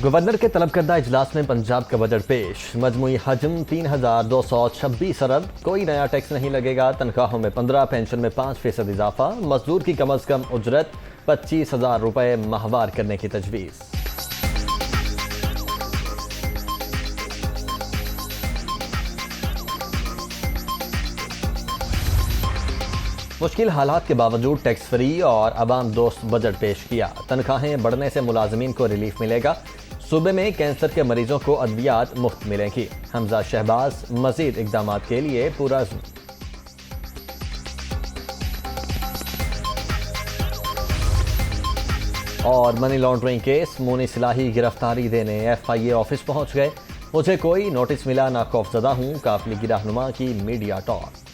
Governor के तलब करदा इजलास में पंजाब का बजट पेश। मजमूई हजम 3,226 अरब। कोई नया टैक्स नहीं लगेगा। तनख्वाहों में 15, पेंशन में 5% इजाफा। मजदूर की कम अज कम उजरत 25,000 रुपए माहवार करने की तजवीज़। मुश्किल हालात के बावजूद टैक्स फ्री और आवाम दोस्त बजट पेश किया। तनख्वाहें बढ़ने से मुलाजमीन को रिलीफ मिलेगा। सूबे में कैंसर के मरीजों को अद्वियात मुफ्त मिलेंगी। हमजा शहबाज मजीद इकदाम के लिए पूरा और मनी लॉन्ड्रिंग केस मोनी सिलाही गिरफ्तारी देने FIA ऑफिस पहुंच गए। मुझे कोई नोटिस मिला ना खौफजदा हूं, काफिले की रहनुमा की मीडिया टॉक।